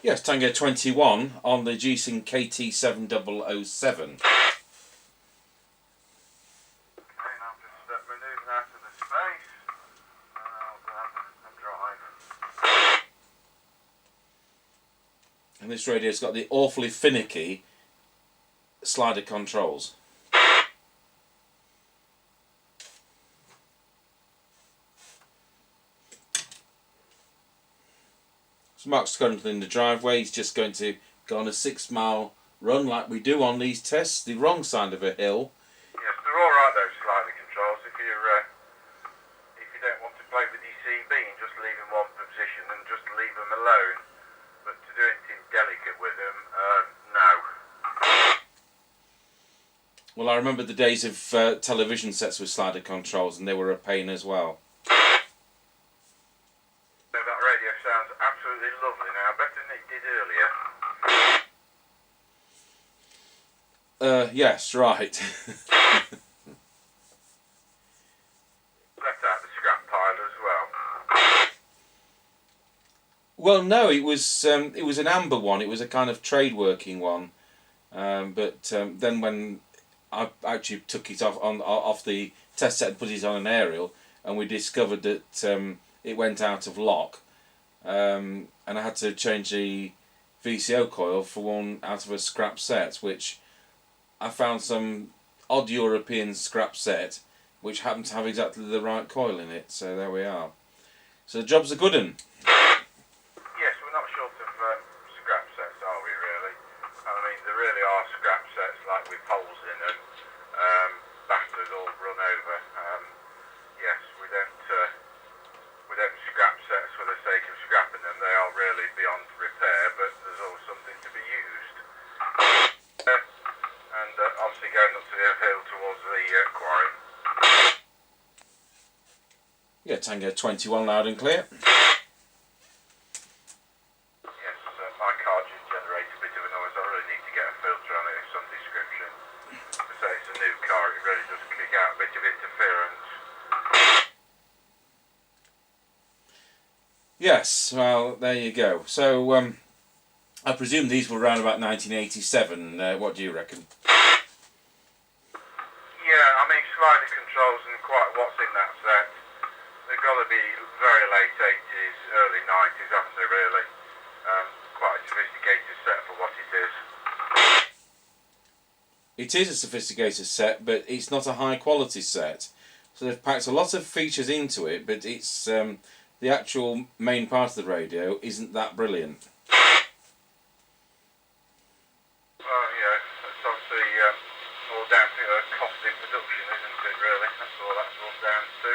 Yes, Tango 21 on the Jesan KT7007. And this radio's got the awfully finicky slider controls. So Mark's currently in the driveway. He's just going to go on a 6-mile run like we do on these tests, the wrong side of a hill. Yes, they're alright those slider controls if you don't want to play with your CB and just leave in one position and just leave them alone. But to do anything delicate with them, no. Well, I remember the days of television sets with slider controls, and they were a pain as well. So that radio sounds absolutely lovely now, better than it did earlier. Yes, right. Left out the scrap pile as well. Well, no, it was an amber one. It was a kind of trade working one, but then when I actually took it off the test set and put it on an aerial, and we discovered that it went out of lock, and I had to change the VCO coil for one out of a scrap set, which I found some odd European scrap set which happened to have exactly the right coil in it. So there we are. So the job's a good one. Yes, we're not short of scrap sets, are we really? I mean, there really are scrap sets like with holes in them, battered or run over. Yes, we don't scrap sets for the sake of scrapping them. They are really beyond repair, but there's always something to be used. And obviously going up to the hill towards the quarry. Yeah, Tango 21 loud and clear. Yes, my car just generates a bit of a noise. I really need to get a filter on it of some description. To say it's a new car, it really does kick out a bit of interference. Yes, well, there you go. So, I presume these were around about 1987. What do you reckon? Yeah, I mean, slider controls and quite what's in that set. They've got to be very late 80s, early 90s, haven't they, really? Quite a sophisticated set for what it is. It is a sophisticated set, but it's not a high quality set. So they've packed a lot of features into it, but it's the actual main part of the radio isn't that brilliant. Well, yeah, it's obviously all down to cost in production, isn't it, really? That's all down to.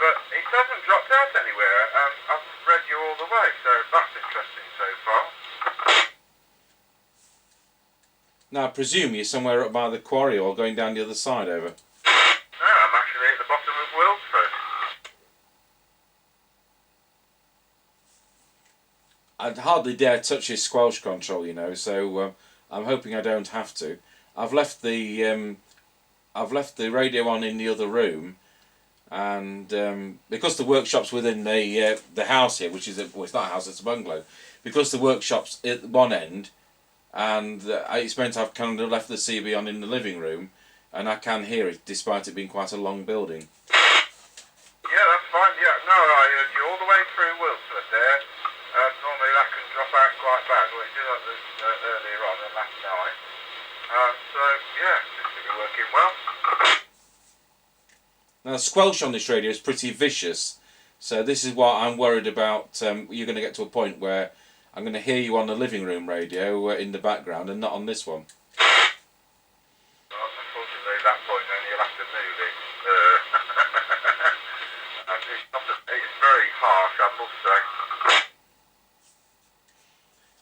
But it hasn't dropped out anywhere. I've read you all the way, so that's interesting so far. Now, I presume you're somewhere up by the quarry or going down the other side over. No, I'm actually at the bottom of Wilsford. I'd hardly dare touch his squelch control, you know, so I'm hoping I don't have to. I've left the radio on in the other room, and because the workshop's within the house here, which is well, it's not a house, it's a bungalow. Because the workshop's at one end, and it's meant I've kind of left the CB on in the living room, and I can hear it despite it being quite a long building. Yeah, that's fine. Yeah, no, I heard you all the way through Wilsford there. Normally that can drop out quite bad. Well, it did earlier on and last night. So yeah, seems to be working well. Now the squelch on this radio is pretty vicious, so this is what I'm worried about. You're going to get to a point where I'm going to hear you on the living room radio in the background and not on this one. Well, unfortunately at that point then you'll have to move it. It's very harsh, I must say.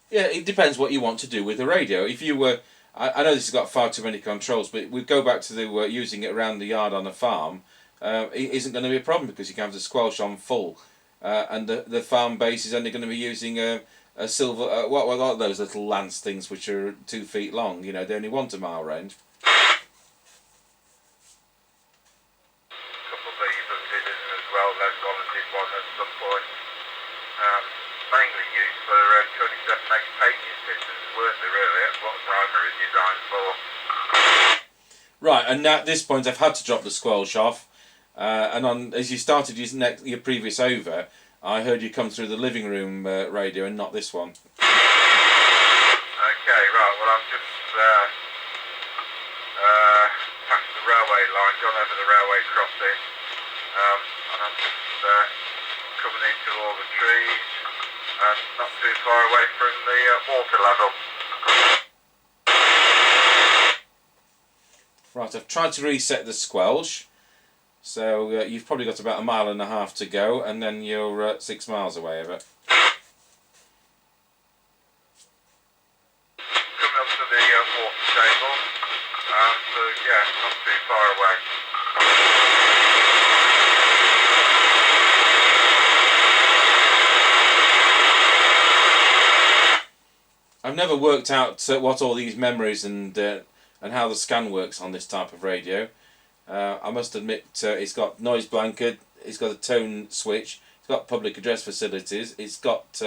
Yeah, it depends what you want to do with the radio. If you were, I know this has got far too many controls, but we go back to the using it around the yard on a farm. It isn't going to be a problem because you can have the squelch on full, and the farm base is only going to be using a silver. What are those little lance things which are 2 feet long? You know, they only want a mile range. mainly used for 27 paging systems, weren't they really? That's what timer is designed for. Right, and now at this point I've had to drop the squelch off, and as you started your previous over, I heard you come through the living room radio and not this one. Okay, right, well I'm just past the railway line, gone over the railway crossing, and I'm just coming into all the trees, and not too far away from the water level. Right, I've tried to reset the squelch, so you've probably got about 1.5 miles to go, and then you're 6 miles away of it. Coming up to the water table, so yeah, not too far away. I've never worked out what all these memories and how the scan works on this type of radio. I must admit, it's got noise blanket, it's got a tone switch, it's got public address facilities, it's got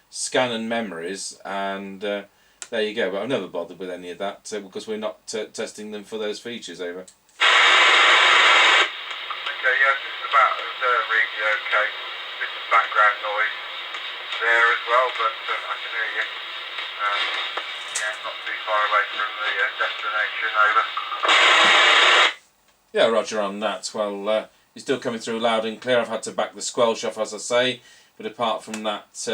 scan and memories, and there you go. But I've never bothered with any of that because we're not testing them for those features over. Okay, yeah, just about reading okay. Bit of background noise there as well, but I can hear you. Yeah, not too far away from the destination, over. Yeah, roger on that. Well, you're still coming through loud and clear. I've had to back the squelch off, as I say, but apart from that,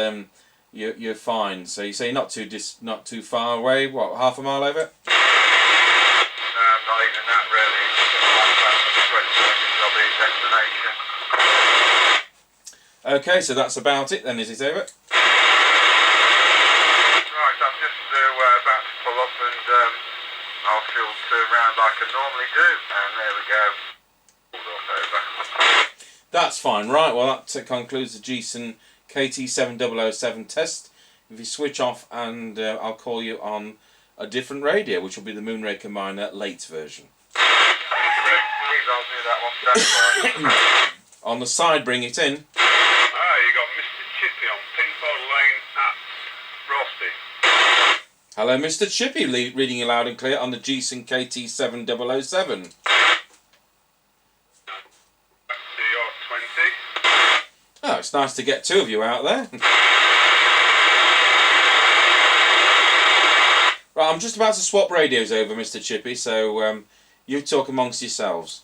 you're fine. So you say you're not too far away. What, 1/2 mile over? Not even that really. About 20 minutes I'll be at destination. Okay, so that's about it then, is it over? Right, I'm just about to pull up and I'll filter around like I normally do, and there we go. Pulled up over. That's fine. Right, well that concludes the Jesan KT7007 test. If you switch off, and I'll call you on a different radio, which will be the Moonraker Miner late version. Please, I'll do that one. Stand by. On the side, bring it in. You got Mr. Chippy on Pinfold Lane at Frosty. Hello, Mr. Chippy, reading you loud and clear on the Jesan KT7007. Oh, it's nice to get two of you out there. Right, I'm just about to swap radios over, Mr. Chippy, so you talk amongst yourselves.